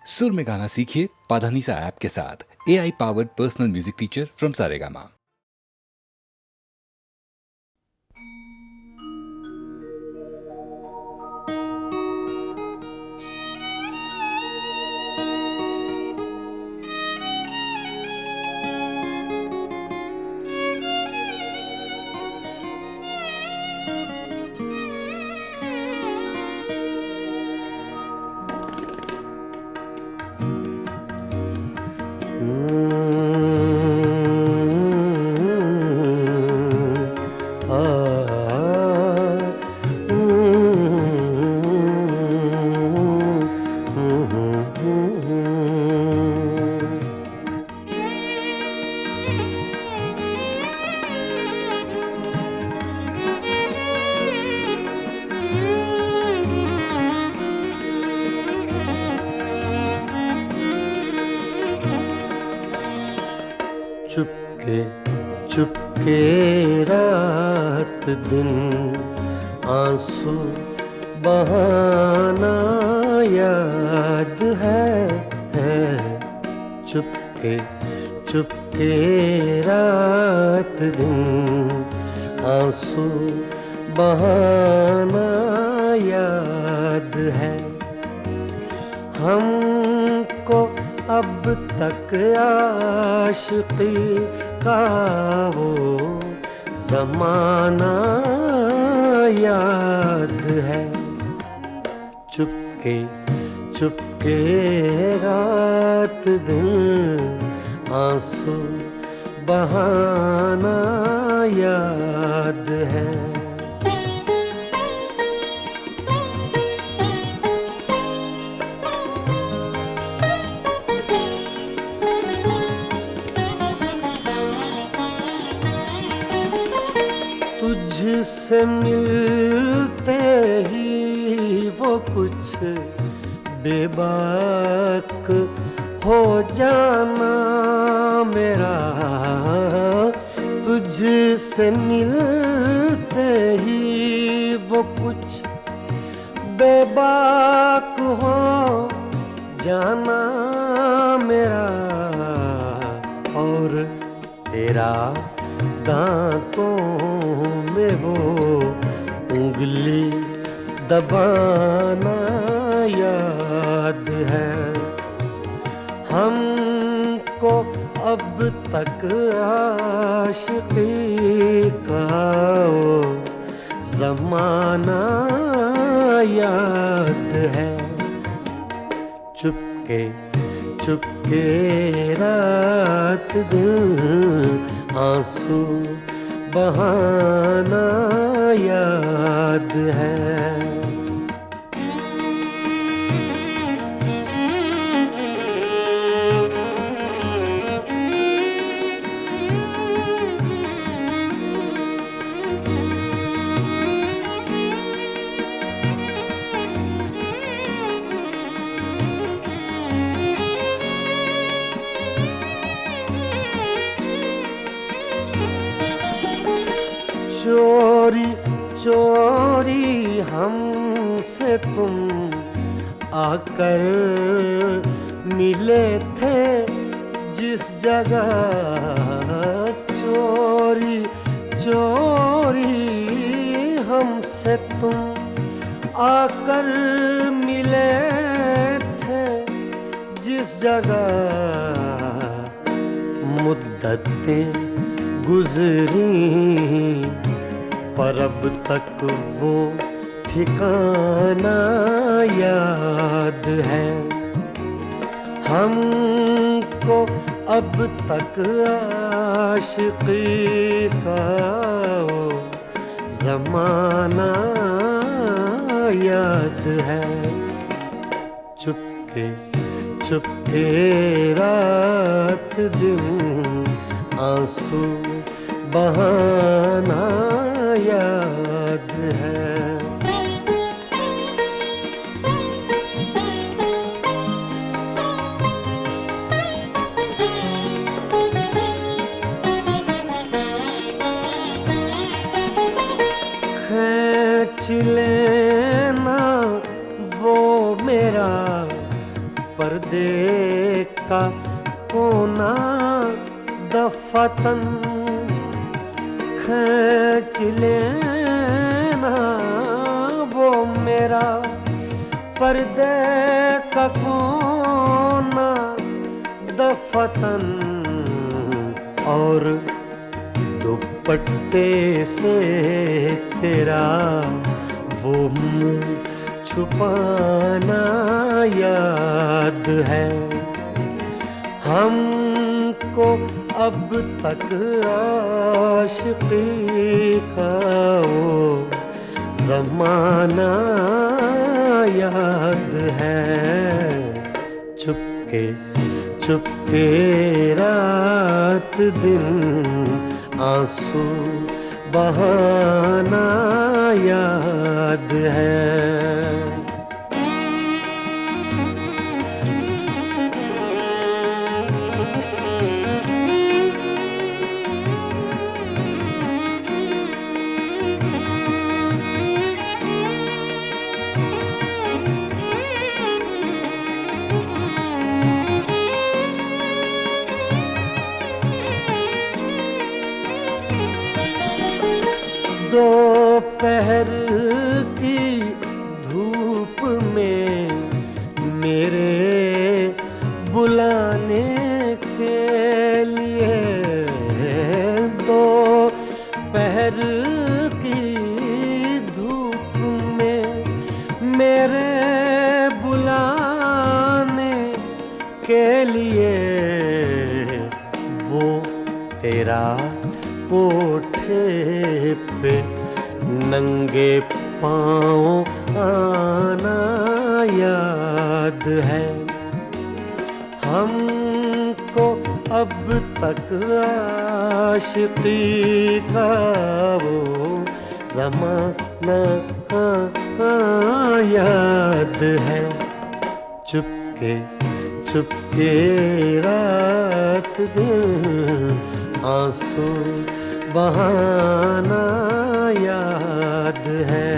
सुर में गाना सीखिए पाधानीसा ऐप के साथ। AI powered personal music teacher from Saregama. Chupke Chupke रात दिन आंसू बहाना याद है। चुपके चुपके रात दिन आंसू बहाना याद है। हमको अब तक आशिकी का वो ज़माना याद है। चुपके चुपके रात दिन आंसू बहाना याद है। तुझसे मिलते ही वो कुछ बेबाक हो जाना मेरा। तुझसे मिलते ही वो कुछ बेबाक हो जाना मेरा। और तेरा दांतों में वो उंगली दबाना याद है। हमको अब तक आशिकी का वो ज़माना याद है। चुपके चुपके रात दिन आंसू बहाना याद है। चोरी चोरी हमसे तुम आकर मिले थे जिस जगह। चोरी चोरी हमसे तुम आकर मिले थे जिस जगह। मुद्दतें गुजरी पर अब तक वो ठिकाना याद है। हमको अब तक आशिकी का वो ज़माना याद है। चुपके चुपके रात दिन आंसू बहाना याद है। खींच लेना वो मेरा पर्दे का कोना दफातन खींच लेना वो मेरा पर्दे का कोना दफातन और दुपट्टे से तेरा वो मुंह छुपाना याद है। हमको अब तक आशिकी का वो ज़माना याद है। चुपके चुपके रात दिन आंसू बहाना याद है। दोपहर की धूप में मेरे बुलाने के लिए, दोपहर की धूप में मेरे बुलाने के लिए वो तेरा कोठे पे नंगे पाँव आना याद है। हमको अब तक आशिकी का वो ज़माना याद है। चुपके चुपके रात दिन आंसू बहाना याद है।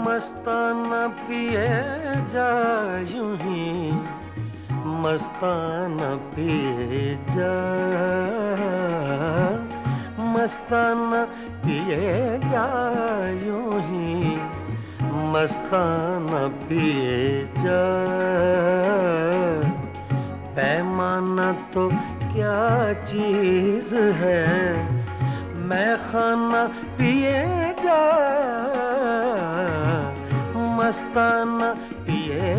मस्ताना पिए जा यूं ही, मस्ताना पिए जा, मस्ताना पिए जा यूं ही, मस्ताना पिए जा। पैमाना तो क्या चीज़ है, मैं खाना पिए जा, मस्ताना पिए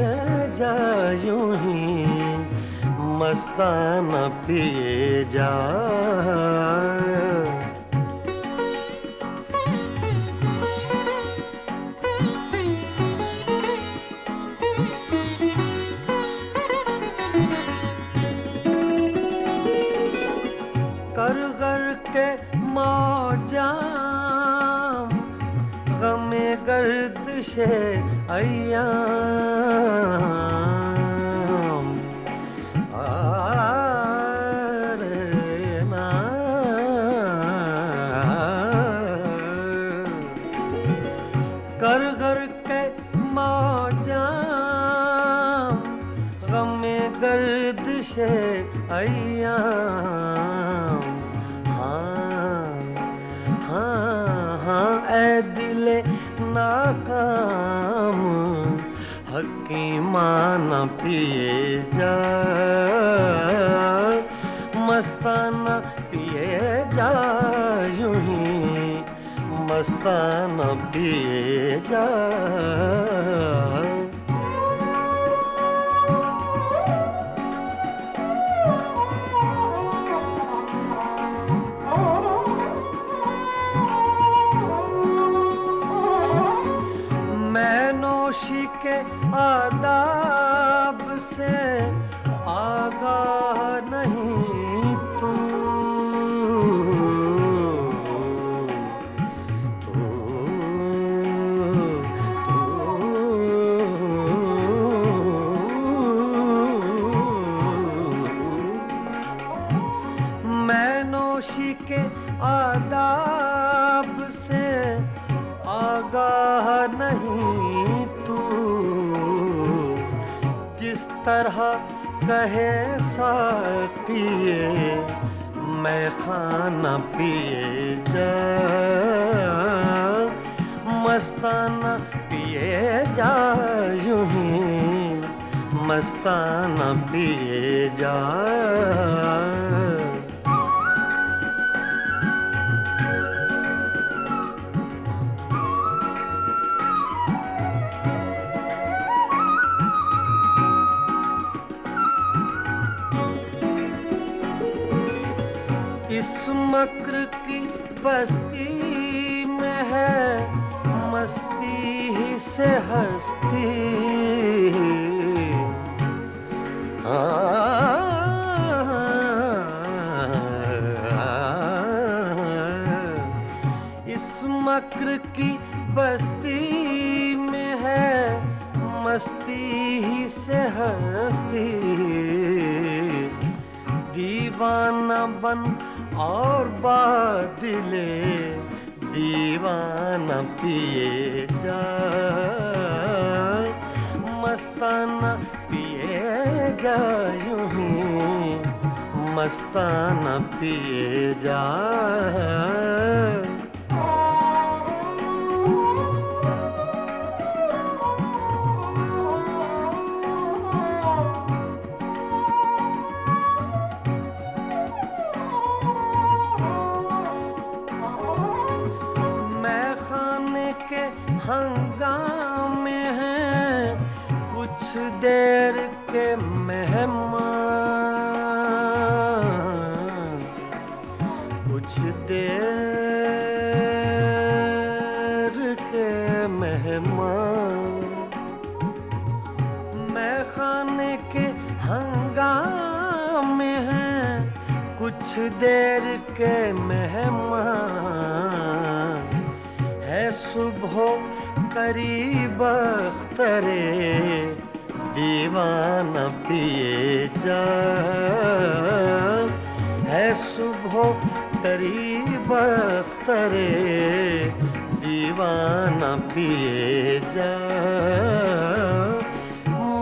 जा यूं ही, मस्ताना पिए जा। कर कर के मौजाम गमे गर्दिशे अय्याम, आरे ना कर कर के मौजाम गमे गर्दिशे अय्याम। हाँ ऐ दिले नाकाम हकीमाना पिए जा, मस्ताना पिए जा यूं ही, मस्ताना पिए जा। आदाब से आगाह नहीं तू, मैनोशी के आदाब से आगाह नहीं तू, जिस तरह कहे साकिए मैं खाना पिए जा, मस्ताना पिए जा, यूं ही मस्ताना पिए जा। इस मक्र की बस्ती में है मस्ती ही से हस्ती, इस मक्र की बस्ती में है मस्ती ही से हस्ती, दीवाना बन और बादले दीवाना पिए जा, मस्ताना पिए जा, यूं ही मस्ताना पिए जा। हंगामे हैं कुछ देर के मेहमान, कुछ देर के मेहमान, मैं खाने के हंगामे हैं कुछ देर के मेहमान, है सुबह करीब अख्तरे दीवाना पिए जा, है सुबह करीब अख्तरे दीवाना पिए जा,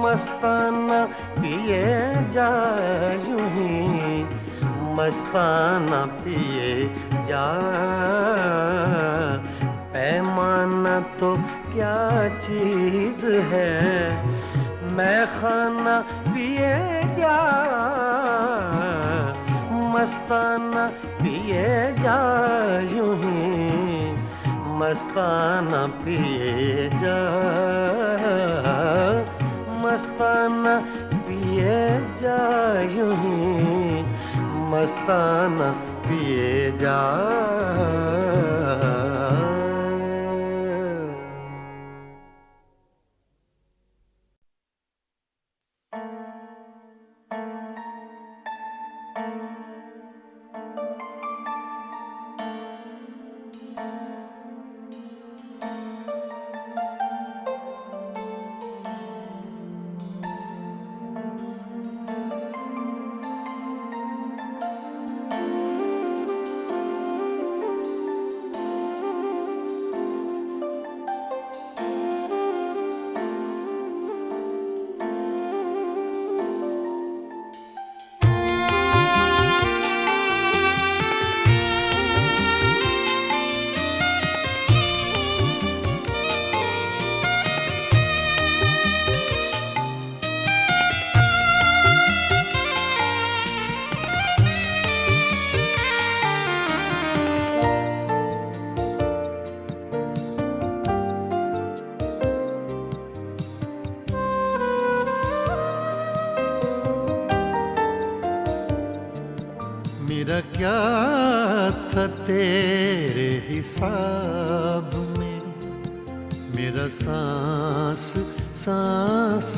मस्ताना पिए जा, यूं ही मस्ताना पिए जा। पैमाना तो क्या चीज है, मैं खाना पिए जा, मस्ताना पिए जा, यूं ही मस्ताना पिए जा, मस्ताना पिए जा, यूं ही मस्ताना पिए जा। मेरा क्या था तेरे हिसाब में, मेरा सांस सांस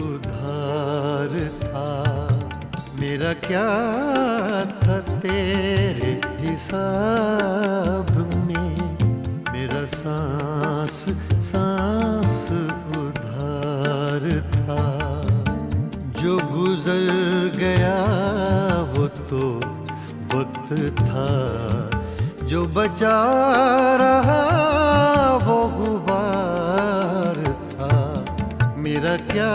उधार था। मेरा क्या था तेरे हिसाब में, मेरा सांस सांस उधार था। जो गुजर गया वो तो वक्त था, जो बचा रहा वो गुबार था। मेरा क्या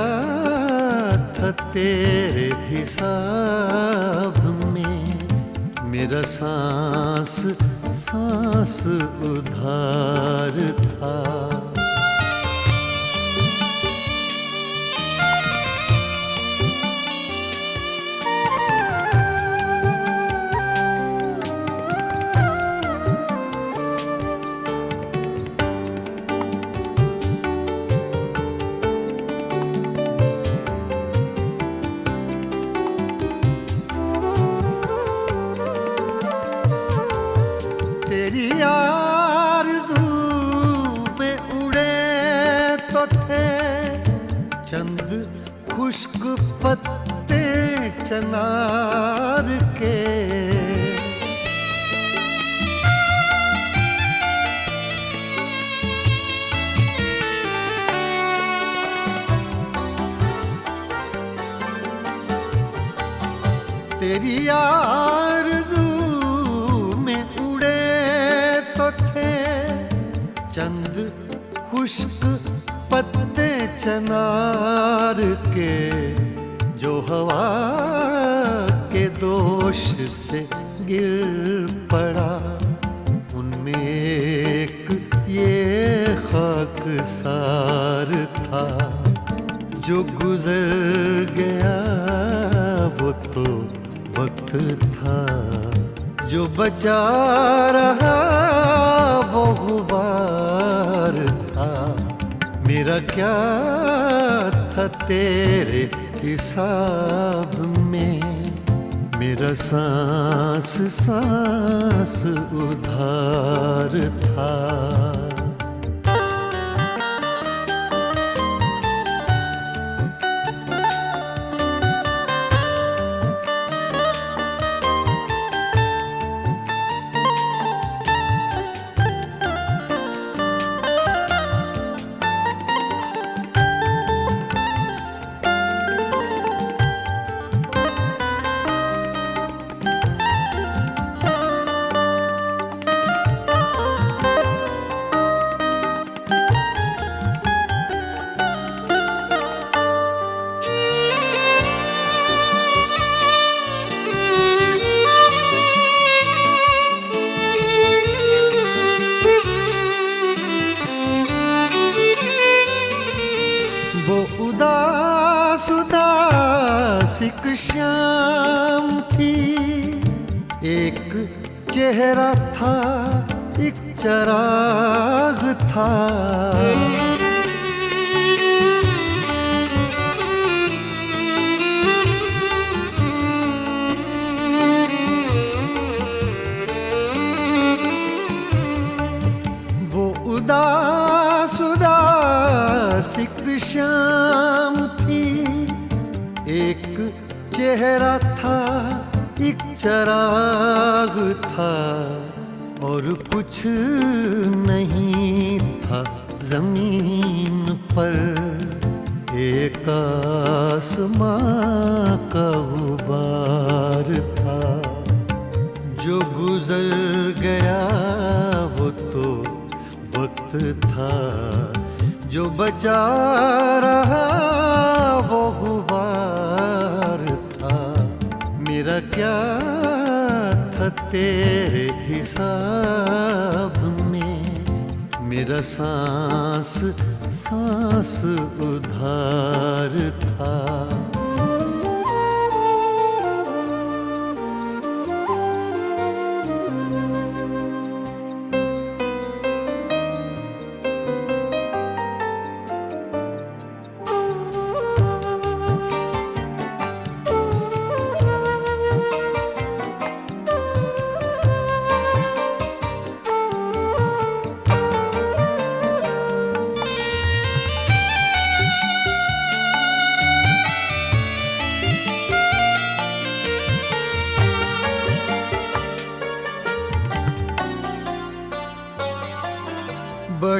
था तेरे हिसाब में, मेरा सांस सांस उधार था। तेरी आरज़ू में उड़े तो थे चंद खुश्क पत्ते चनार के। तेरी आरज़ू चंद खुश्क पत्ते चनार के, जो हवा के दोष से गिर पड़ा। उनमें एक ये खाकसार था, जो गुजर गया वो तो वक्त था, जो बचा रहा वो गुबार था। मेरा क्या था तेरे हिसाब में, मेरा सांस सांस उधार था। वो उदास उदासिक शाम थी, एक चेहरा था एक चराग था। वो उदास उदासिक शाम थी, एक चेहरा था एक चराग था। और कुछ नहीं था जमीन पर, एक आसमां का गुबार था। जो गुजर गया वो तो वक्त था, जो बचा रहा वो गुबार था। मेरा क्या था तेरे हिसाब में, मेरा सांस सांस उधार था।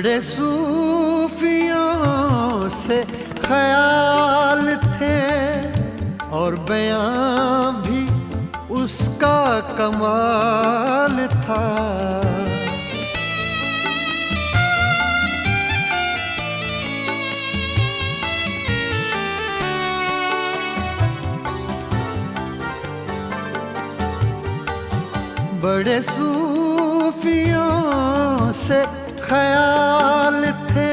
बड़े सूफियों से ख्याल थे और बयां भी उसका कमाल था। बड़े सूफियों से ख्याल थे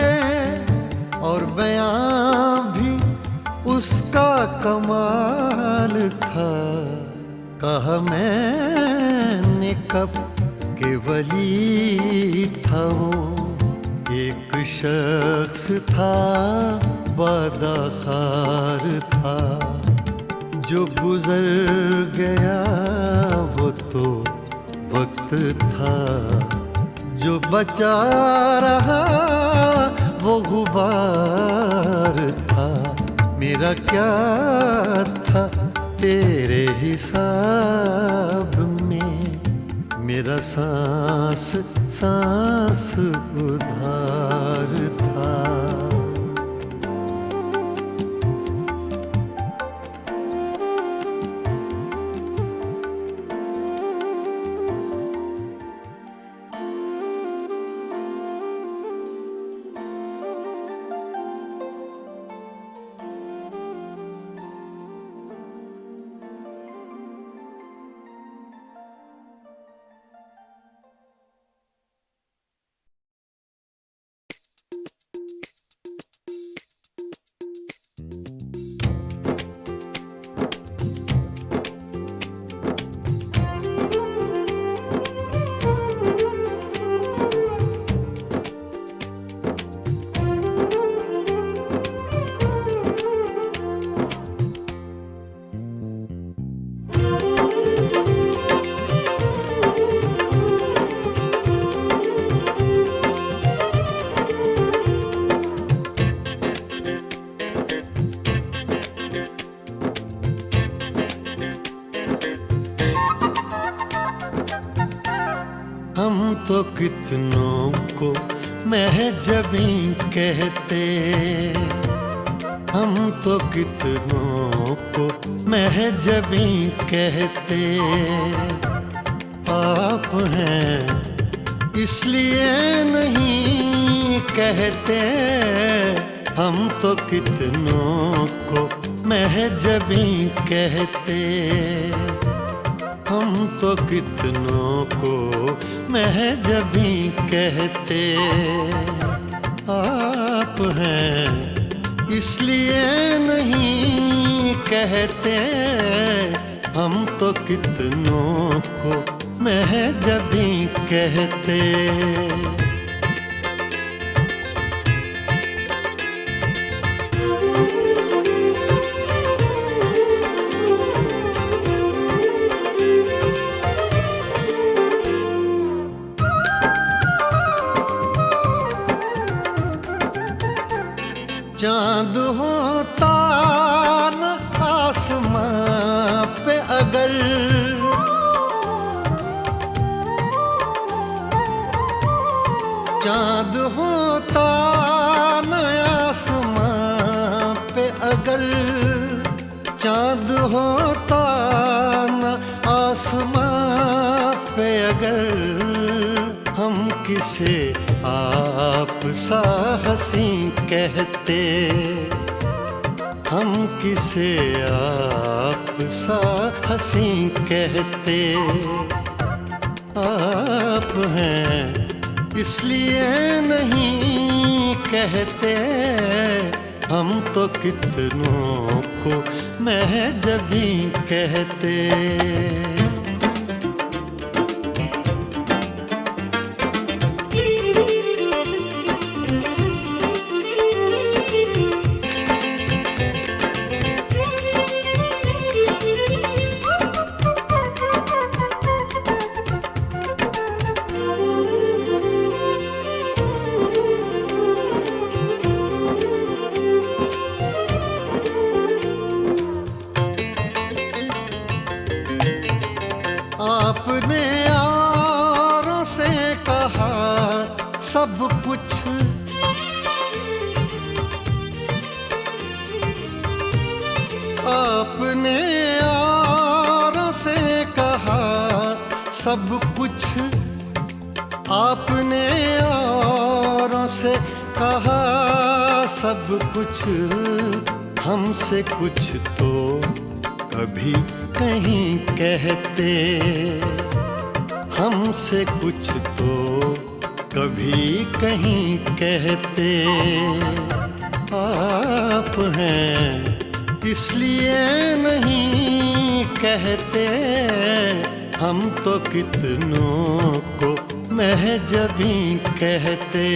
और बयां भी उसका कमाल था। कहा मैंने कब के वली था वो, एक शख्स था बदखार था, जो गुजर गया वो तो वक्त था, जो बचा रहा वो गुबार था। मेरा क्या था तेरे हिसाब में, मेरा सांस सांस उधार था। हम तो कितनों को महजबी कहते, हम तो कितनों को महजबी कहते। आप हैं इसलिए नहीं कहते, हम तो कितनों को महजबी कहते। हम तो कितनों को महजबी कहते। आप हैं इसलिए नहीं कहते, हम तो कितनों को महजबी कहते। चाँद होता न आसमां पे अगर, चाँद होता न आसमां पे अगर, चाँद होता न आसमां पे अगर, हम किसे आप सा हंसी कहते, हम किसे आप सा हंसी कहते। आप हैं इसलिए नहीं कहते, हम तो कितनों को महजबी कहते। सब कुछ आपने यारों से कहा, सब कुछ आपने यारों से कहा, सब कुछ हमसे कुछ तो कभी कहीं कहते, हमसे कुछ तो कभी कहीं कहते। आप हैं इसलिए नहीं कहते, हम तो कितनों को महजबी कहते।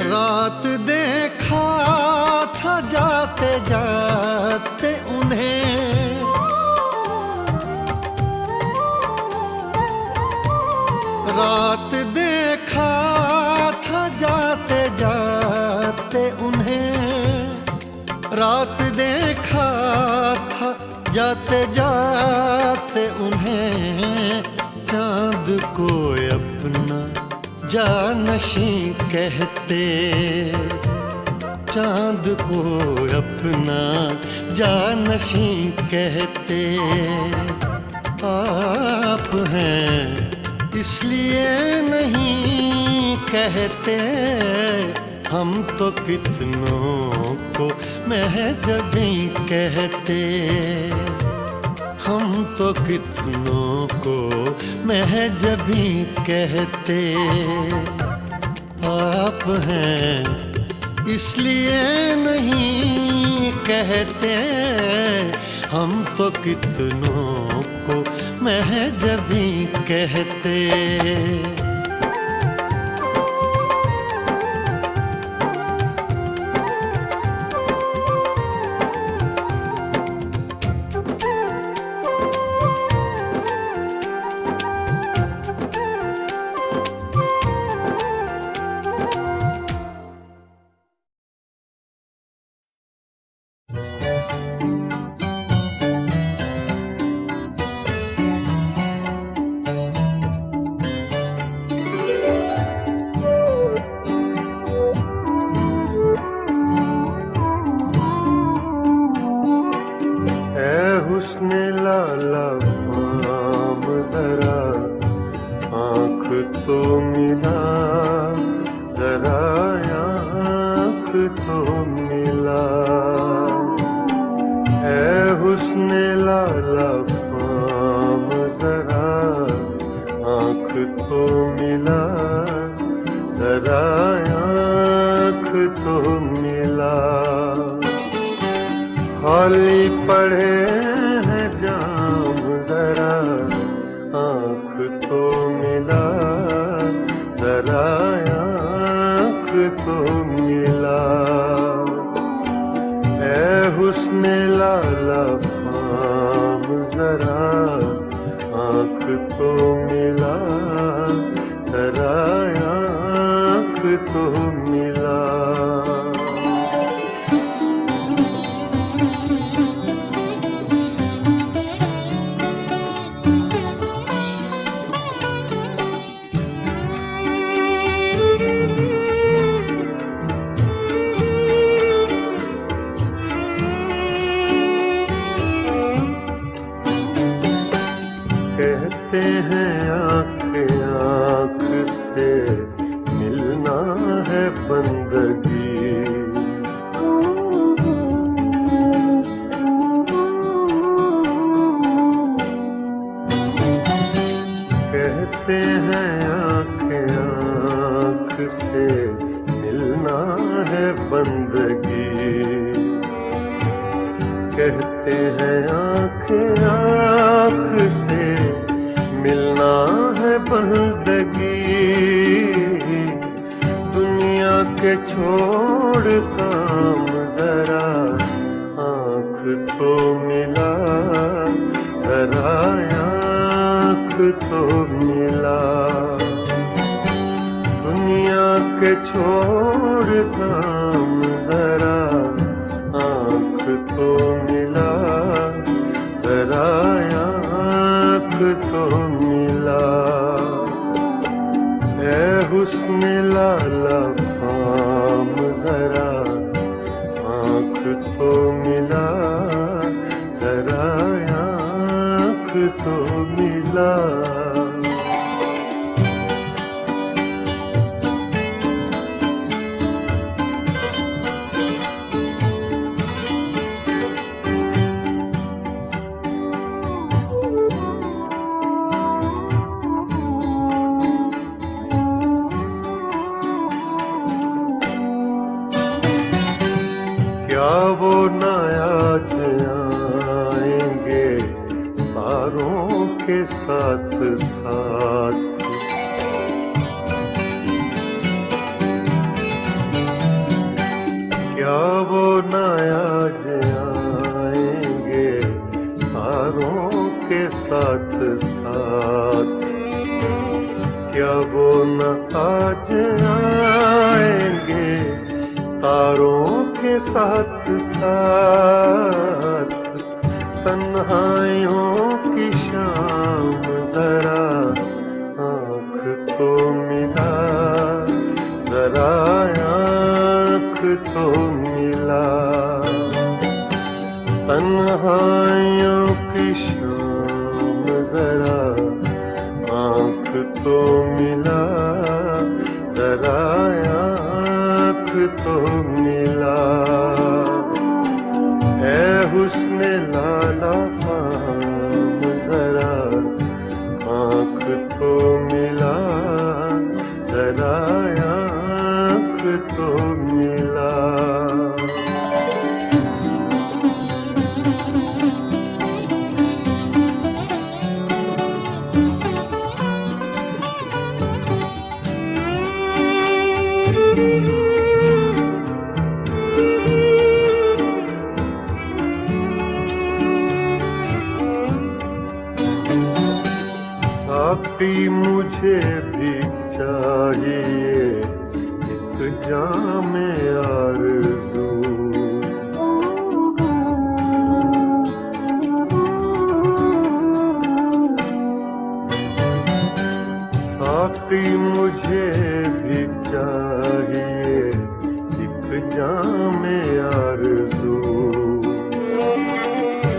रात देखा था जाते जाते उन्हें, रात देखा था जाते जाते उन्हें, रात देखा था जाते जाते उन्हें, चाँद को अपना जानशी कहते, चाँद को अपना जानशी कहते। आप हैं इसलिए नहीं कहते, हम तो कितनों को महजबी कहते, हम तो कितनों को महजबी कहते। आप हैं इसलिए नहीं कहते, हम तो कितनों को महजबी कहते। हुस्न लाला फाम जरा आँख तो मिला, जरा आँख तो मिला। है हुस्न लाला फाम जरा आँख तो मिला, जरा आँख तो मिला। खाली पड़े हैं जाम जरा आँख तो मिला, जरा आँख तो मिला। ऐ हुस्न लाला फाम जरा आँख तो मिला, जरा आँख तो मिला। कहते हैं आँख आँख से मिलना है बंदगी, कहते हैं आँख आँख से मिलना है बंदगी, कहते हैं आँख आँख से मिलना है बंदगी। के छोड़ काम जरा, आँख तो मिला जरा, आँख तो मिला। दुनिया के छोड़ काम जरा, आँख तो मिला जरा, आँख तो मिला। ऐ हुस्न लाला फाम जरा, आँख तो मिला जरा, आँख तो मिला। क्या वो न आज आएंगे तारों के साथ साथ, क्या वो न आज आएंगे तारों के साथ साथ, क्या वो न आज आएंगे तारों के साथ साथ। तन्हाइयों की शाम जरा, आँख तो मिला जरा, आँख तो मिला। तन्हाइयों की शाम जरा, आँख तो मिला जरा, आँख तो मिला। ऐ हुस्न लाला फाम जरा, आँख तो मिला जरा, आँख तो मिला। साकी मुझे भी चाहिए एक जाम आरज़ू, साकी मुझे भी चाहिए एक जाम आरज़ू,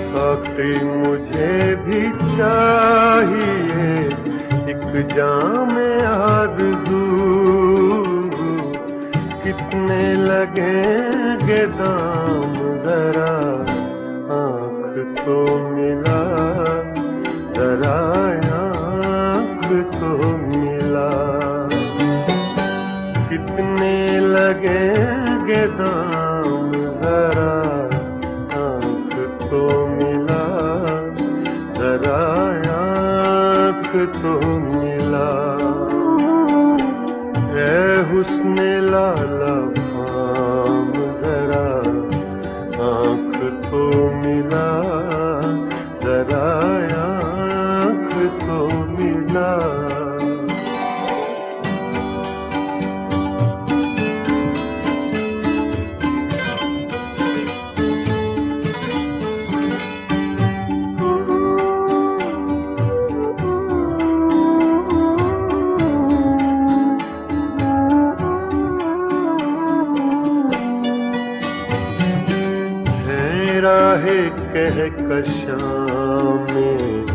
साकी मुझे भी चाहिए एक जाम आरज़ू। कितने लगेंगे दाम जरा, आँख तो मिला जरा, आँख तो मिला। कितने लगेंगे दाम जरा, आँख तो मिला जरा, आँख तो मिला। ऐ हुस्न लाला फाम जरा, आँख तो मिला जरा, आँख तो मिला। राहे कहकशां में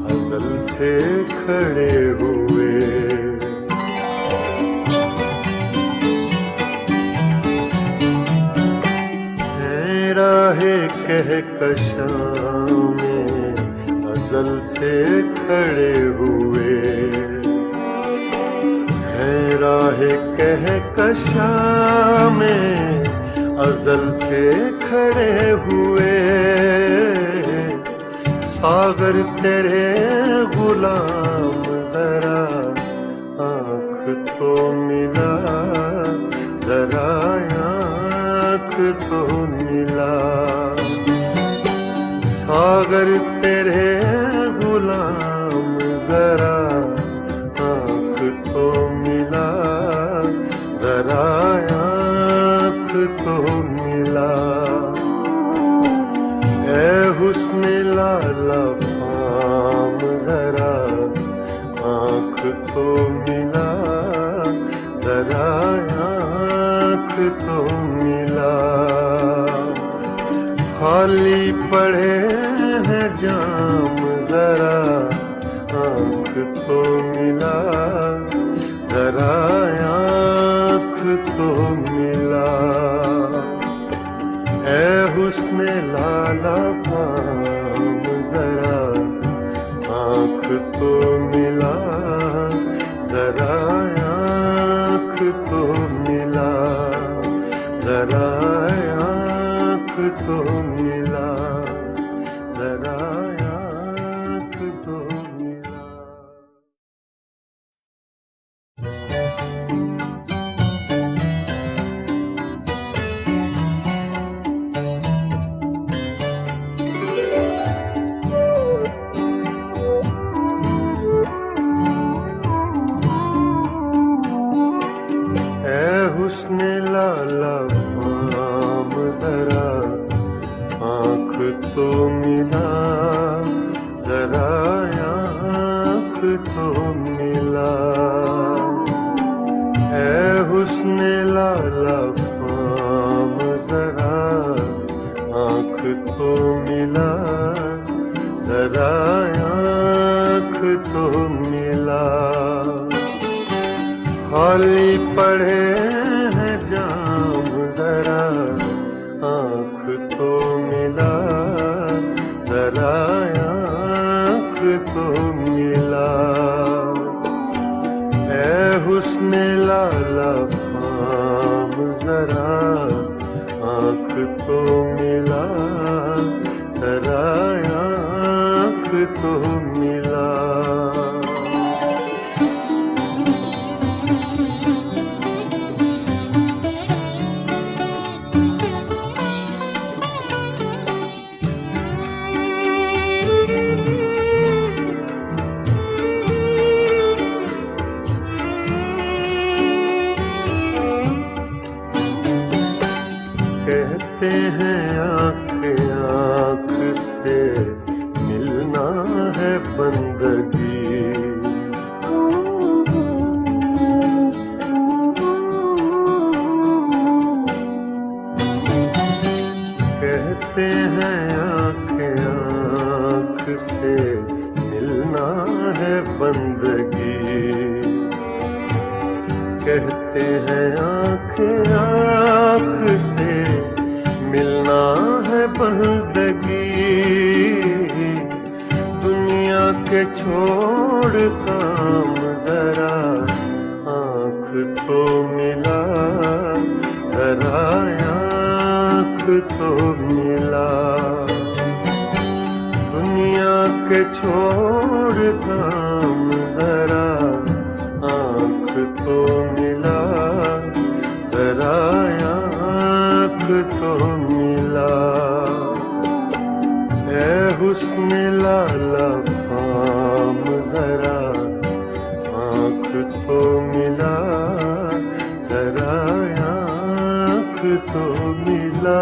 अज़ल से खड़े हुए, हैं राहे कहकशां में अज़ल से खड़े हुए, हैं राहे कहकशां में अज़ल से खड़े हुए। सागर तेरे गुलाम जरा, आँख तो मिला जरा, जरा आँख तो मिला। सागर तेरे गुलाम जरा आँख तो मिला, जरा आँख तो मिला। ऐ हुस्न लाला फाम जरा आँख तो मिला, जरा आँख तो मिला। खाली पड़े हैं जाम जरा आँख तो मिला, जरा आँख तो मिला। ऐ हुस्न लाला फाम जरा आँख तो मिला, जरा आँख तो मिला, जरा आँख तो मिला, जरा आँख तो मिला। हुस्न लाला फाम जरा आँख तो मिला, जरा आँख तो मिला। ऐ हुस्न लाला फाम जरा आँख तो मिला, जरा आँख तो मिला। खाली पड़े हैं जाम जरा आँख तो मिला, जरा आँख तो मिला। ऐ हुस्न लाला फाम जरा आँख तो मिला, जरा आँख तो मिला। कहते हैं आँख आँख से मिलना है बंदगी। कहते हैं आँख आँख से मिलना है बंदगी। कहते हैं आँख आँख से मिलना है बंदगी। दुनिया के छोड़ काम जरा आँख तो मिला, जरा आँख तो मिला। दुनिया के छोड़ काम जरा आँख तो मिला, जरा आँख तो मिला। ऐ हुस्न लाला फाम जरा आँख तो मिला, जरा आँख तो मिला।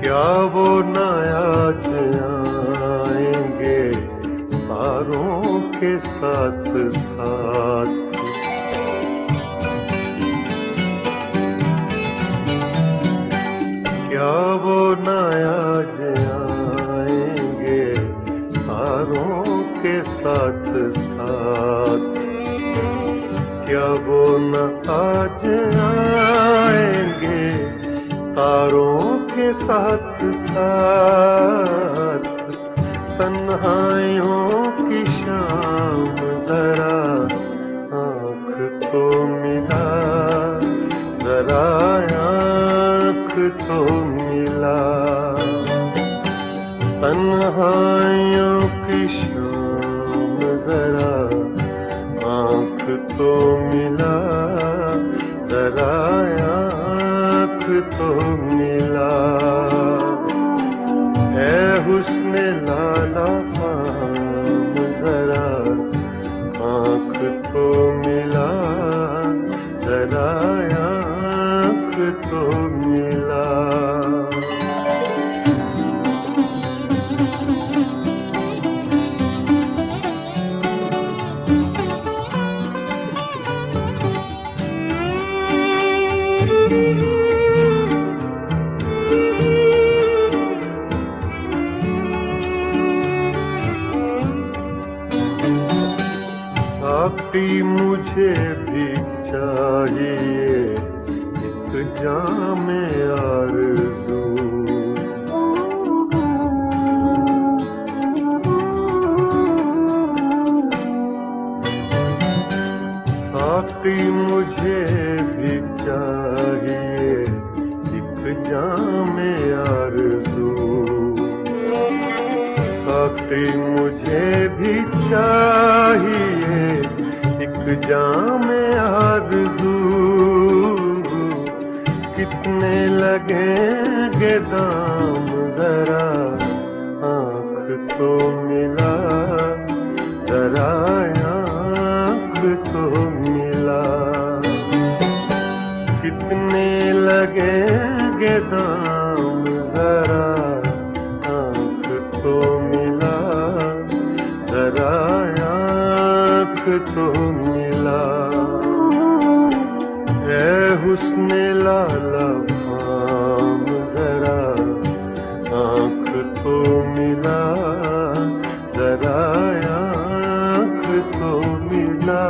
क्या वो न आज आएंगे तारों के साथ साथ। क्या वो न आज आएंगे तारों के साथ साथ। क्या वो न आज आएंगे तारों के साथ साथ। तन्हाइयों की शाम जरा आँख तो मिला, जरा आँख तो मिला। तन्हाइयों की शाम जरा आँख तो मिला, जरा आँख तो मिला। ऐ हुस्न लाला फाम जरा आँख तो मिला, जरा आँख तो मिला। साकी मुझे भी चाहिए एक जामे आरज़ू। साकी मुझे भी चाहिए एक जामे आरज़ू। साकी मुझे भी चाहिए एक जामे आरज़ू। कितने लगेंगे दाम जरा आँख तो मिला, जरा आँख तो मिला। कितने लगेंगे दाम जरा आँख तो मिला, जरा आँख तो मिला। ऐ हुस्न लाला फाम जरा आँख तो मिला, जरा आँख तो मिला।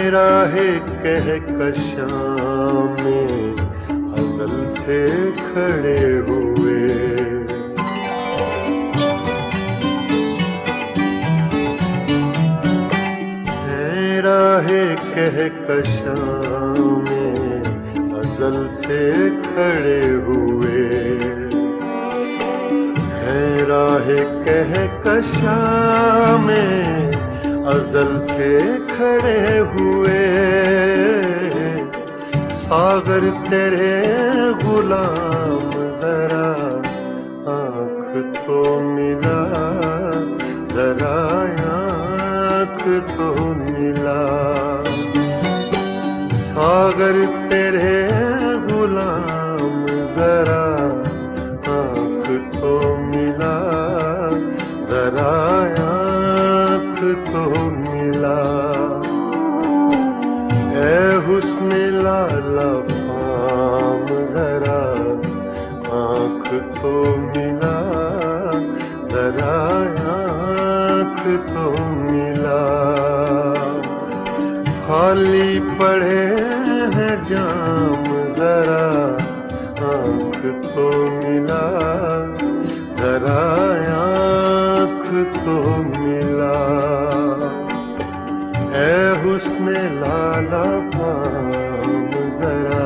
राहे कहकशां में अज़ल से खड़े हुए। हैं राहे कहकशां में अज़ल से खड़े हुए। हैं राहे कहकशां में अज़ल से खड़े हुए। सागर तेरे गुलाम जरा आँख तो मिला, जरा आँख तो मिला। सागर तेरे गुलाम जरा आँख तो मिला, जरा आँख तो मिला। ऐ हुस्न लाला फाम जरा आँख तो मिला, जरा आँख तो मिला। खाली पड़े हैं जाम जरा आँख तो मिला, जरा आँख तो मिला। ऐ हुस्न लाला फाम जरा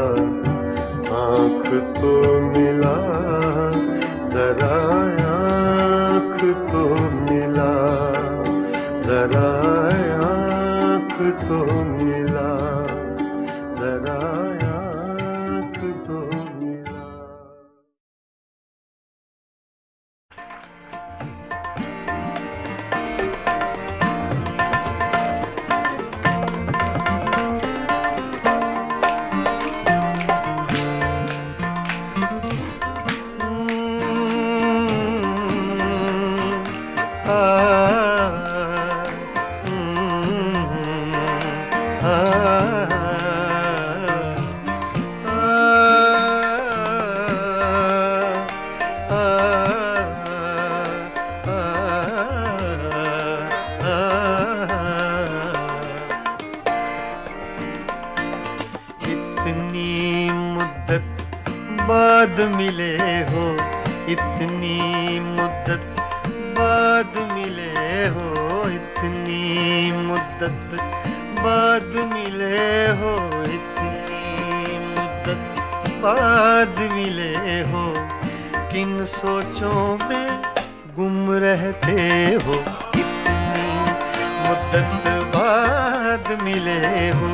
आँख तो मिला, जरा आँख तो मिला, जरा आँख तो मिला, जरा आँख तो मिला। मुद्दत बाद मिले हो, इतनी मुद्दत बाद मिले हो, इतनी मुद्दत बाद मिले हो। किन सोचों में गुम रहते हो, इतनी मुद्दत बाद मिले हो।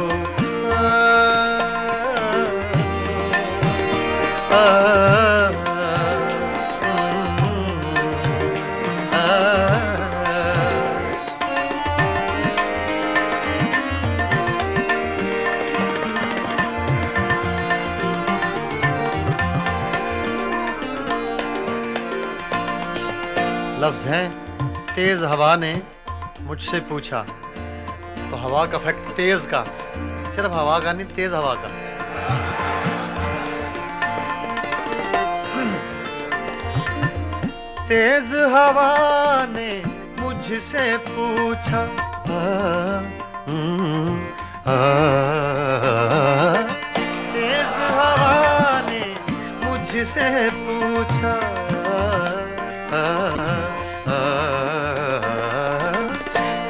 लफ्ज हैं तेज हवा ने मुझसे पूछा, तो हवा का फैक्ट तेज का, सिर्फ हवा का नहीं, तेज हवा का। तेज हवा ने मुझसे पूछा, तेज हवा ने मुझसे पूछा,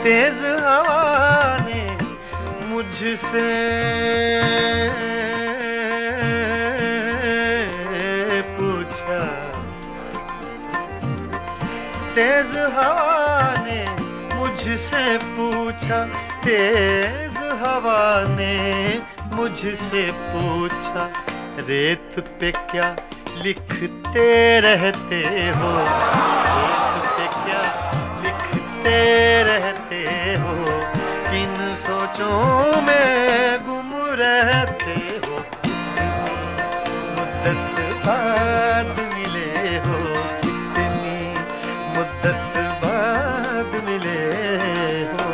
तेज हवा ने मुझसे पूछा, तेज हवा ने मुझसे पूछा, तेज हवा ने मुझसे पूछा, रेत पे क्या लिखते रहते हो, रेत पे क्या लिखते रहते हो, किन सोचों में गुम रहते हो, मुद्दत बाद मिले हो, इतनी मुद्दत बाद मिले हो।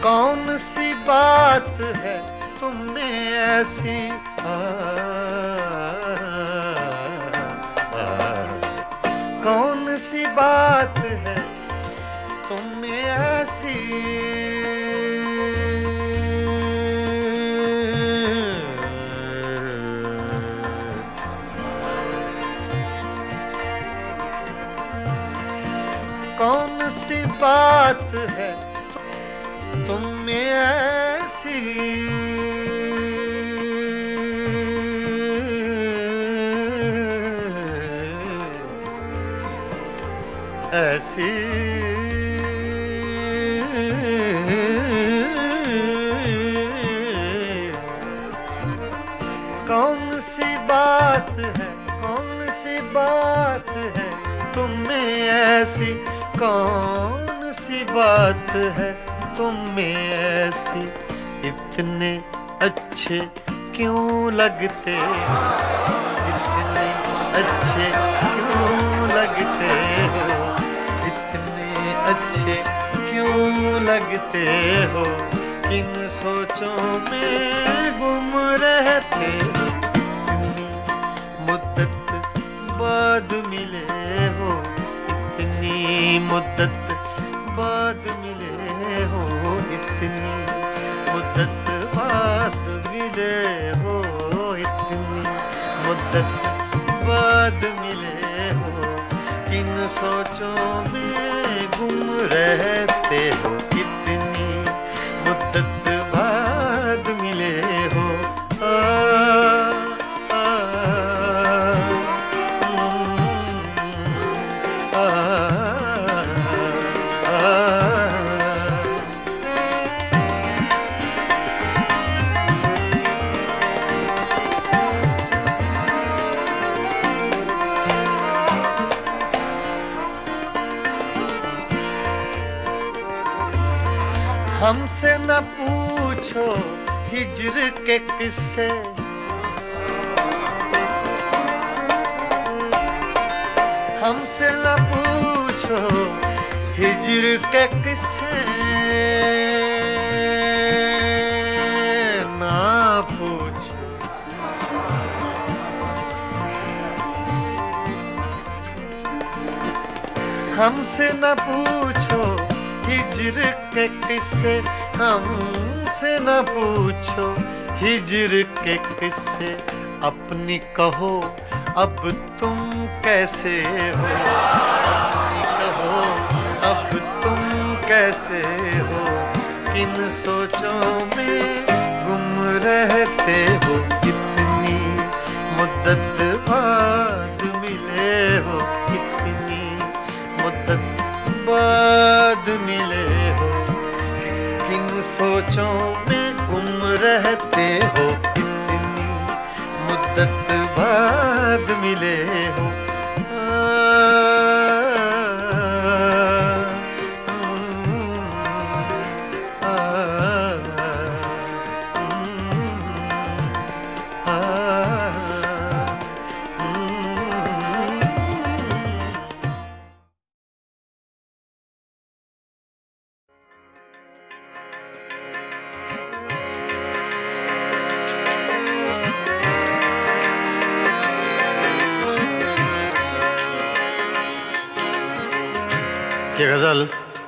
कौन सी बात है तुम में ऐसी, कौन सी बात है तुम में ऐसी, कौन सी बात है तुम में ऐसी, ऐसी कौन सी बात है, कौन सी बात है तुम में ऐसी, कौन सी बात है तुम में ऐसी, इतने अच्छे क्यों लगते हो, इतने अच्छे क्यों लगते हो, इतने अच्छे क्यों लगते हो, किन सोचों में गुम रहते हो, मुद्दत बाद मिले हो, इतनी मुद्दत बाद मिले हो, इतनी मुद्दत बाद मिले हो, इतनी मुद्दत बाद मिले हो, किन सोचों में गुम रहते हो, इतनी मुद्दत बाद मिले हो। हमसे न पूछो हिज्र के किस्से, हमसे न पूछो हिज्र के किस्से, ना पूछो हमसे न पूछो हिज्र के किस्से, हमसे न पूछो हिज्र के किस्से, अपनी कहो अब तुम कैसे हो, अपनी कहो अब तुम कैसे हो, किन सोचों में गुम रहते हो, कितनी मुद्दत बाद मिले हो, कितनी मुद्दत बाद मिले हो, किन सोचों में गुम रहते हो, कितनी मुद्दत बाद मिले हो। ये गज़ल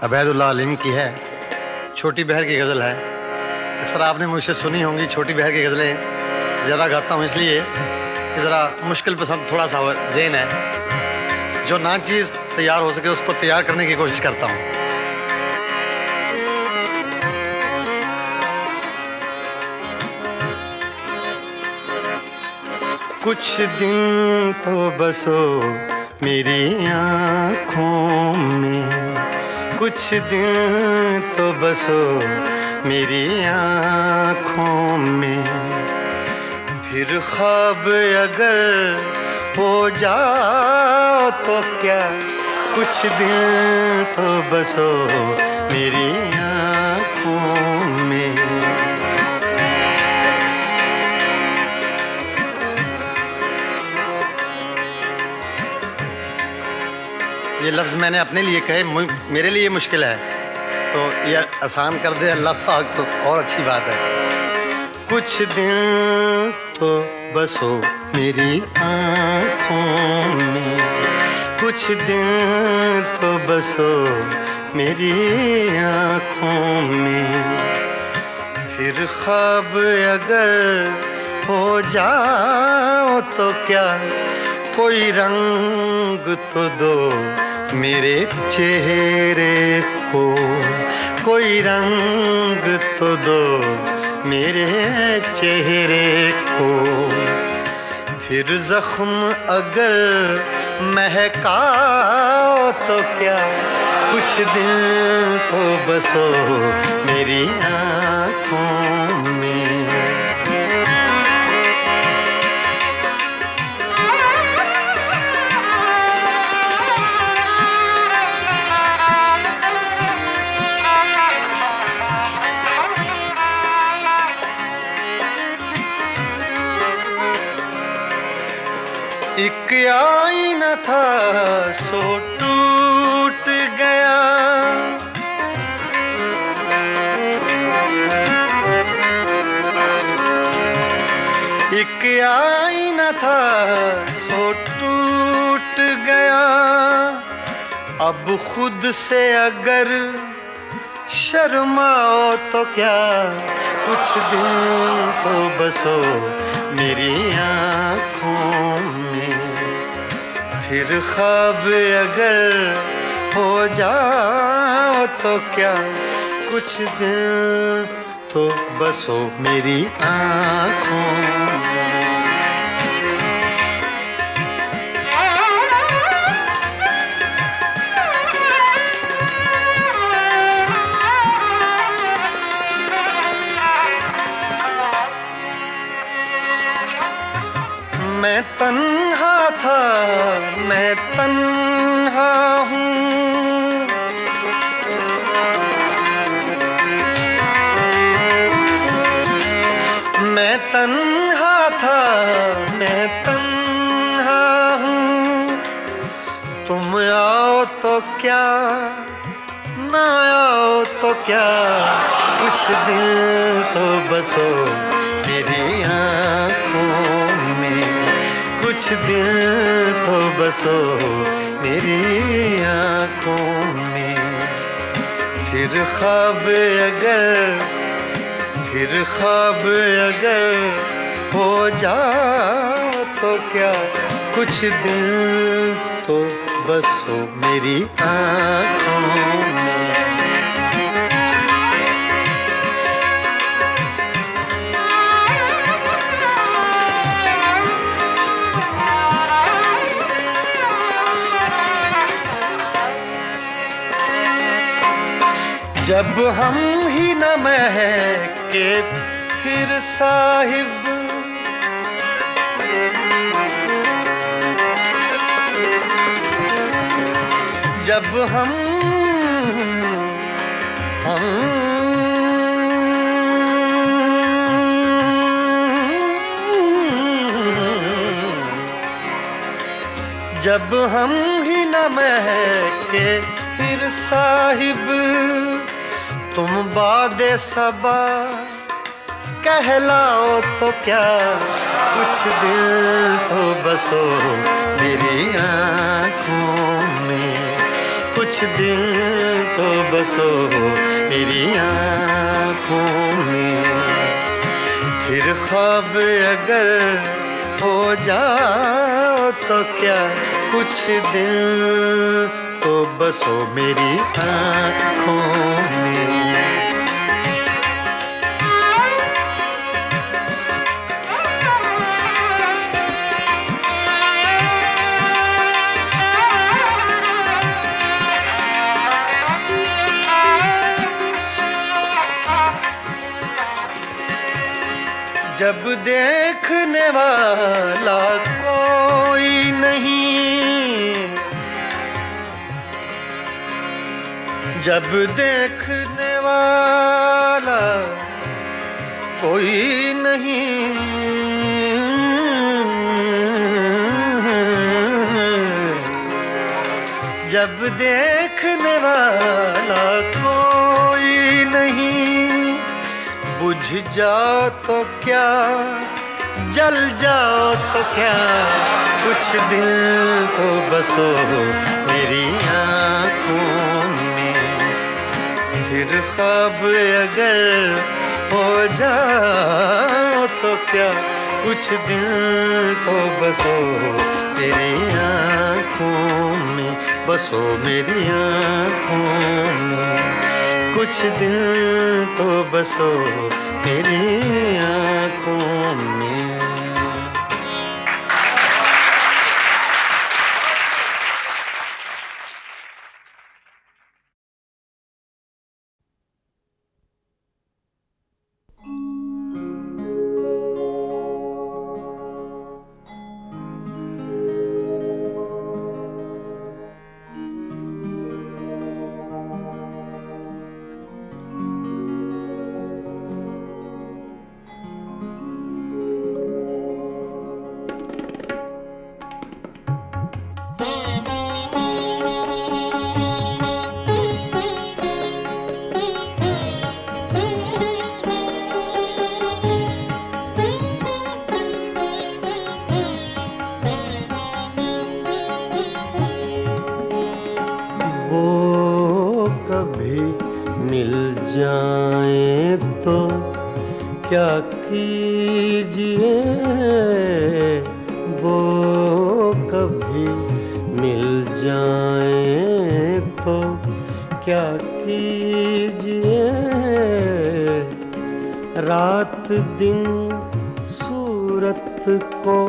अबैदुल्लाह अलीम की है, छोटी बहर की गज़ल है। अक्सर आपने मुझसे सुनी होंगी छोटी बहर की गज़लें ज़्यादा गाता हूँ इसलिए कि ज़रा मुश्किल पसंद थोड़ा सा ज़हन है, जो ना चीज़ तैयार हो सके उसको तैयार करने की कोशिश करता हूँ। कुछ दिन तो बसो मेरी आँखों में, कुछ दिन तो बसो मेरी आँखों में, फिर ख्वाब अगर हो जाओ तो क्या, कुछ दिन तो बसो मेरी आँखों में। ये लफ्ज़ मैंने अपने लिए कहे, मेरे लिए मुश्किल है, तो ये आसान कर दे अल्लाह पाक तो और अच्छी बात है। कुछ दिन तो बसो मेरी आँखों में, कुछ दिन तो बसो मेरी आँखों में, फिर ख्वाब अगर हो जाओ तो क्या, कोई रंग तो दो मेरे चेहरे को, कोई रंग तो दो मेरे चेहरे को, फिर जख्म अगर महकाओ तो क्या, कुछ दिन तो बसो मेरी आँखों में। एक आईना था सो टूट गया, एक आईना था सो टूट गया, अब खुद से अगर शर्माओ तो क्या, कुछ दिन तो बसो मेरी आँखों में, फिर ख्वाब अगर हो जाओ तो क्या, कुछ दिन तो बसो मेरी आँखों में। मैं तन्हा था, मैं तन्हा हूँ, मैं तन्हा था, मैं तन्हा हूँ, तुम आओ तो क्या, ना आओ तो क्या, कुछ दिन तो बसो मेरी आँखों में, कुछ दिन तो बसो मेरी आँखों में। फिर ख्वाब अगर हो जाओ तो क्या, कुछ दिन तो बसो मेरी आँखों में। जब हम ही न महके फिर साहिब, जब हम जब हम ही न महके फिर साहिब, तुम बादे सबा कहलाओ तो क्या, कुछ दिल तो बसो मेरी आँखों में। कुछ दिल तो बसो मेरी आँखों में। फिर ख्वाब अगर हो जाओ तो क्या, कुछ दिल तो बसो मेरी आँखों में। जब देखने वाला कोई नहीं, जब देखने वाला कोई नहीं, जब देखने वाला कोई नहीं, बुझ जाओ तो क्या, जल जाओ तो क्या, कुछ दिल तो बसो मेरी आँखों में। फिर ख्वाब अगर हो जाओ तो क्या, कुछ दिल तो बसो मेरी आँखों में। बसो मेरी आँखों में, कुछ दिन तो बसो मेरी आँखों में। जाए तो क्या कीजिए, वो कभी मिल जाए तो क्या कीजिए। रात दिन सूरत को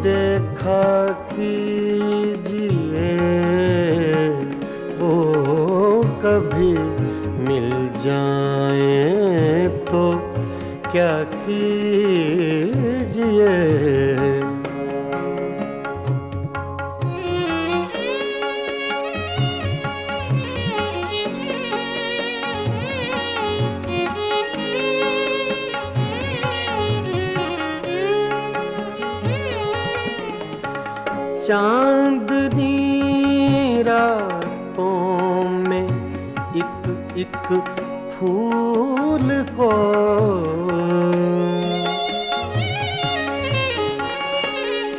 देखा कीजिए, वो कभी मिल जाए तो क्या कीजिए। चांदनी रातों में एक एक फूल को,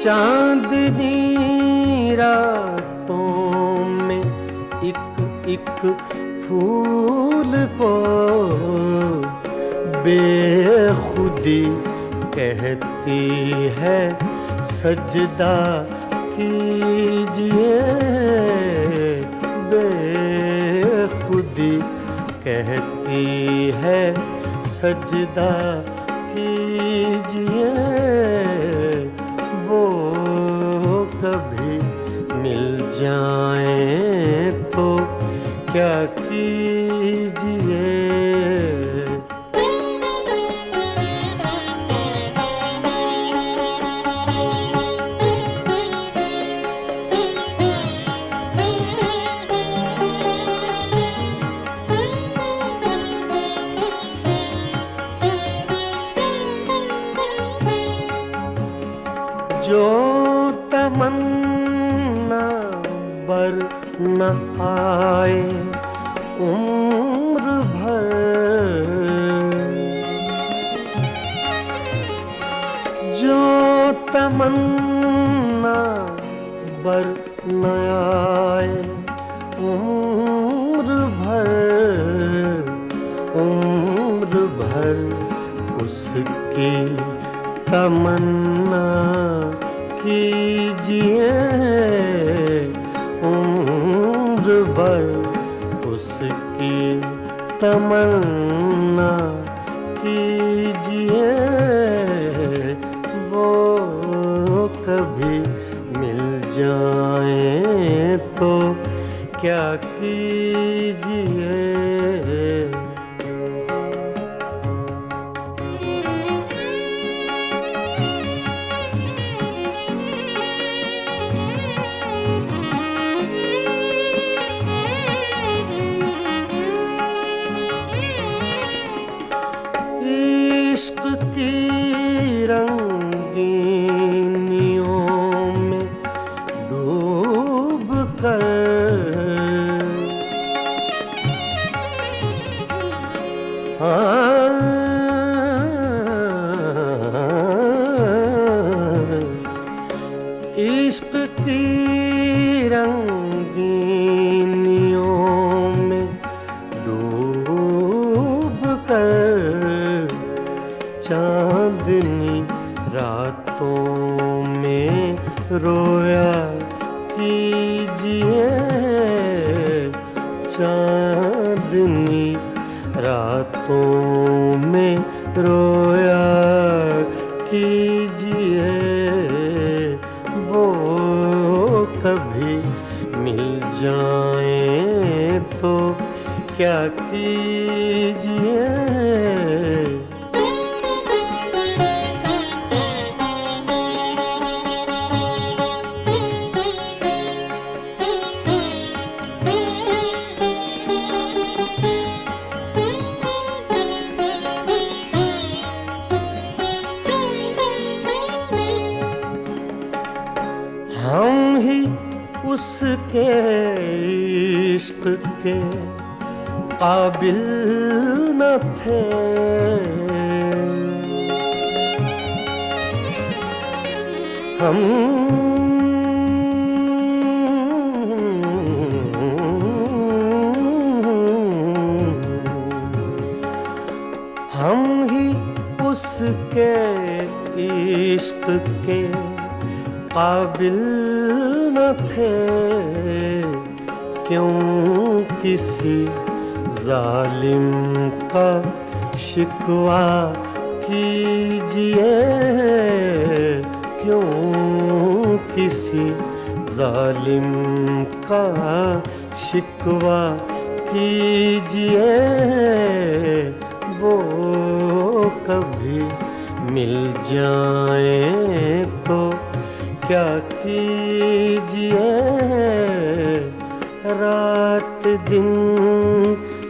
चांदनी रातों में एक एक फूल को बेखुदी कहती है सजदा कीजिए, बेखुदी कहती है सजदा कीजिए। वो कभी मिल जाएं तो क्या कीजिए। जो तमन्ना बर न आए उम्र भर, जो तमन्ना बर न आए उम्र भर उसकी तमन्ना कीजिए। उम्र भर उसकी तमन्ना कीजिए। वो कभी मिल जाएं तो क्या कीजिए। इश्क की रंगीनियों में डूब कर इश्क की रंगीनियों में डूब कर चांदनी रातों में रोया कीजिए। चांदनी रातों में रोया कीजिए। वो कभी मिल जाएं तो क्या कीजिए। हम ही उसके इश्क के काबिल न थे। हम ही उसके इश्क के काबिल न थे। क्यों किसी जालिम का शिकवा कीजिए। क्यों किसी जालिम का शिकवा कीजिए। वो कभी मिल जाएं तो क्या कीजिए। रात दिन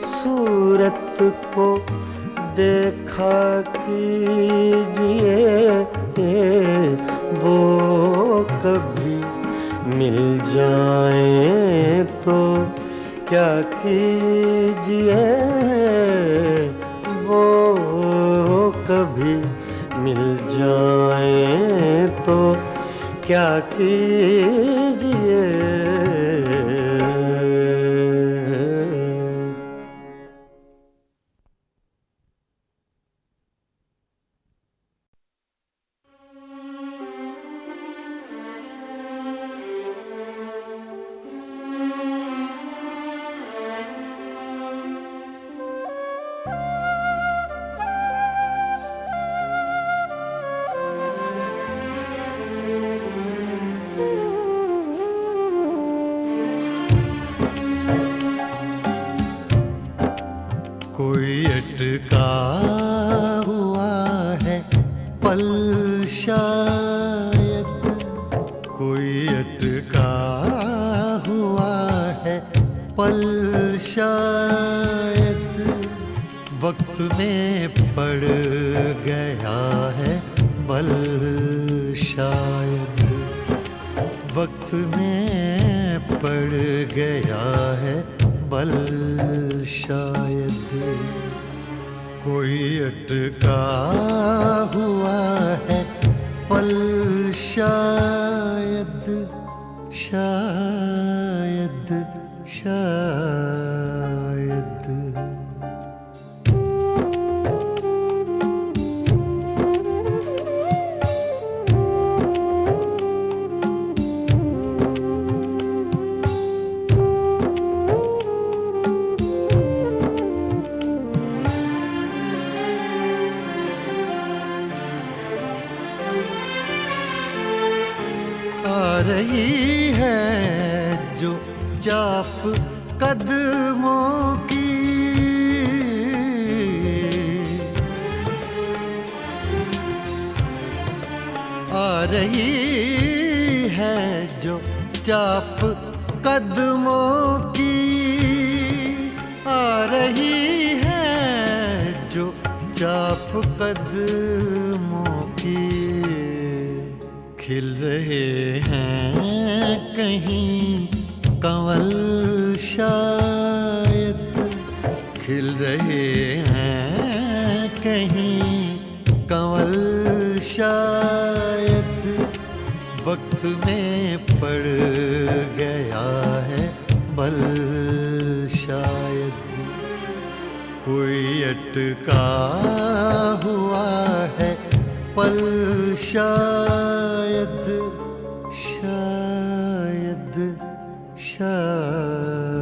सूरत को देखा कीजिए। वो कभी मिल जाएं तो क्या कीजिए। वो कभी मिल जाएं तो क्या कीजिए। कोई अटका हुआ है पल शायद, कोई अटका हुआ है पल शायद, वक्त में पड़ गया है बल शायद, वक्त में पड़ गया है बल शायद। कोई अटका हुआ है पल शायद, शायद शायद। रही है जो चाप कदमों की, आ रही है जो चाप कदमों की, आ रही है जो चाप कदमों की। खिल रहे हैं कहीं कंवल शायद, खिल रहे हैं कहीं कंवल शायद, वक्त में पड़ गया है बल शायद। कोई अटका हुआ है पल शायद, शायद शायद।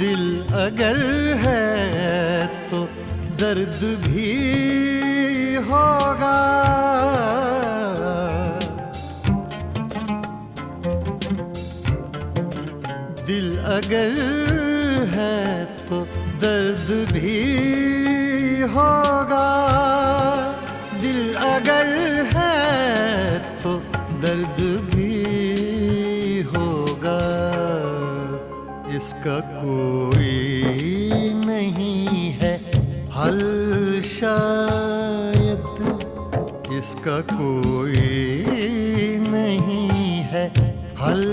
दिल अगर है तो दर्द भी होगा, दिल अगर है तो दर्द भी होगा, दिल अगर है तो दर्द भी होगा। इसका कोई नहीं है हल शायद, इसका कोई नहीं है हल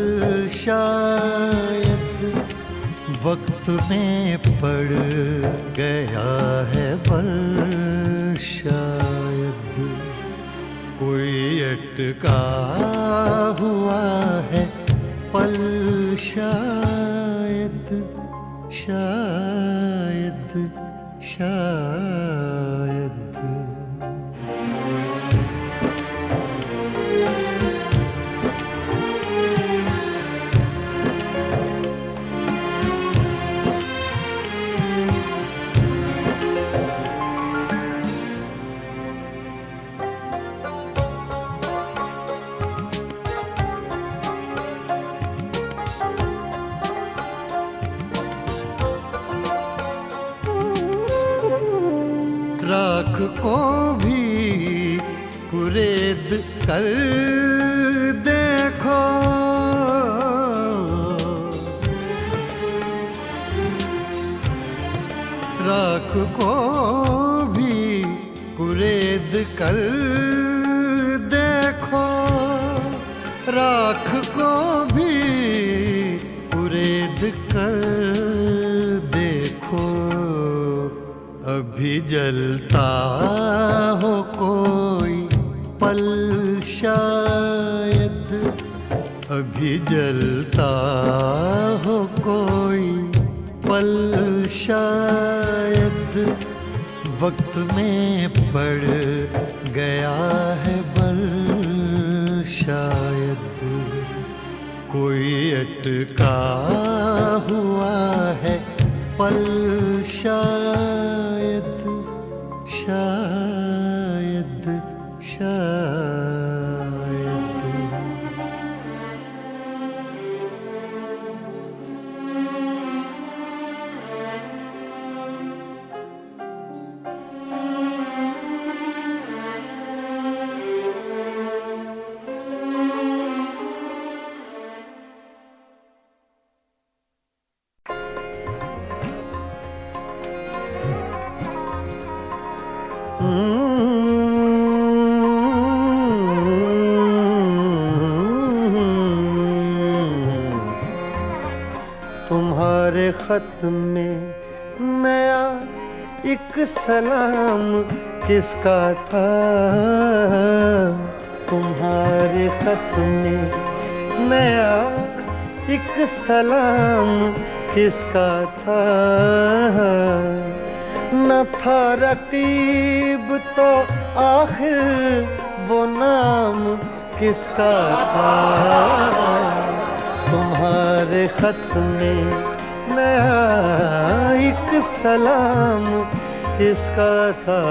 शायद, वक्त में पड़ गया है बल शायद। कोई अटका हुआ है पल शायद, शायद शायद। राख को भी कुरेद कर देखो, राख को भी कुरेद कर देखो, राख को भी कुरेद कर देखो। अभी जलता हो कोई पल शायद, अभी जलता हो कोई पल शायद, वक्त में पड़ गया है बल शायद, कोई अटका हुआ है पल शायद, शायद शायद। तुम्हारे खत में नया एक सलाम किसका था, तुम्हारे खत में नया एक सलाम किसका था, न था रकीब तो आखिर वो नाम किसका था। तुम्हारे खत में नया एक सलाम किसका था।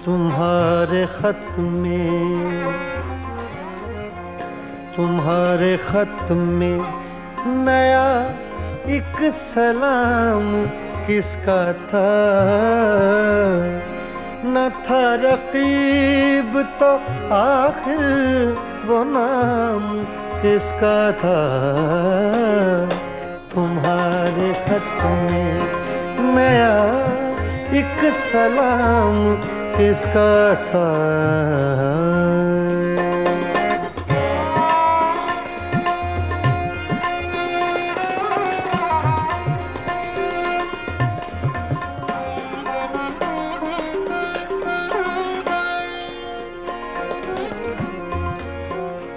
तुम्हारे खत में नया एक सलाम किसका था, न था रकीब तो आखिर वो नाम किसका था। तुम्हारे खत में नया एक सलाम किसका था।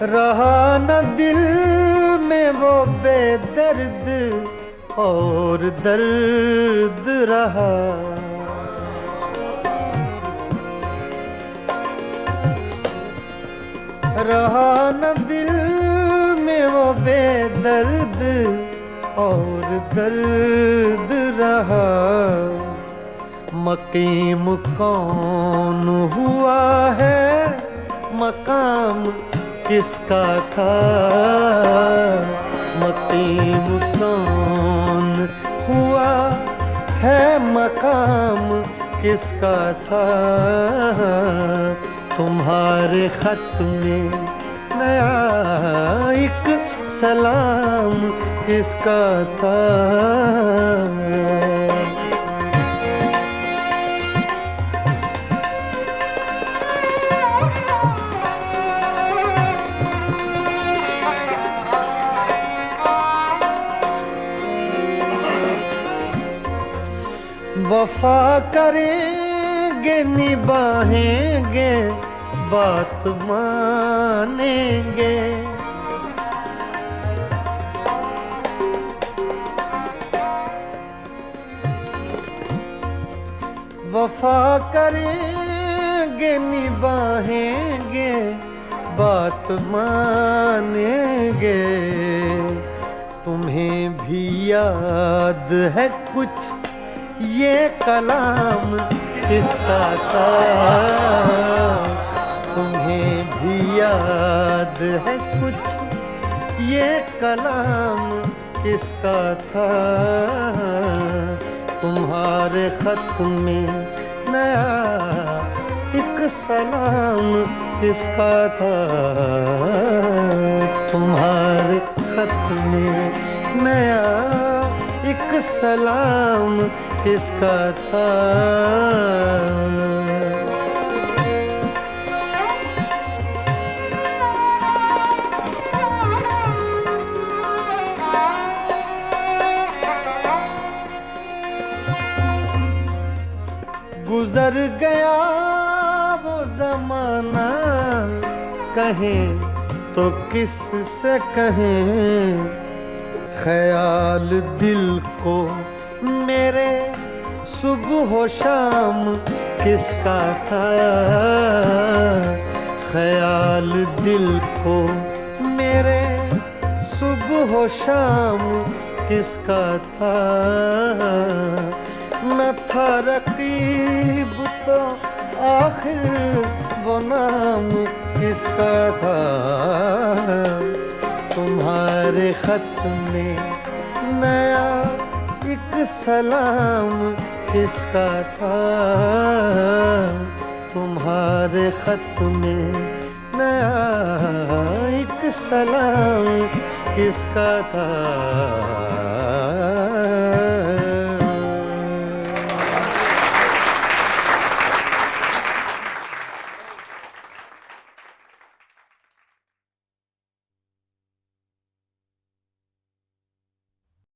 रहा न दिल में वो बेदर्द और दर्द रहा, रहा न दिल में वो बेदर्द और दर्द रहा। मकीम कौन हुआ है, मकाम किसका था। मकीम कौन हुआ है, मकाम किसका था। तुम्हारे खत में नया एक सलाम किसका था। वफा करेंगे निभाएंगे बात मानेंगे। वफा करेंगे निभाएंगे बात मानेंगे। तुम्हें भी याद है कुछ ये कलाम किसका था, तुम्हें भी याद है कुछ ये कलाम किसका था, तुम्हारे खत में नया एक सलाम किसका था, तुम्हारे खत में नया एक सलाम किसका था। गुजर गया वो जमाना, कहें तो किस से कहें, ख्याल दिल को मेरे सुबह शाम किसका था, ख्याल दिल को मेरे सुबह शाम किसका था, न था रकीब तो आखिर वो नाम किसका था, तुम्हारे खत में नया एक सलाम किसका था, तुम्हारे खत में नया एक सलाम किसका था।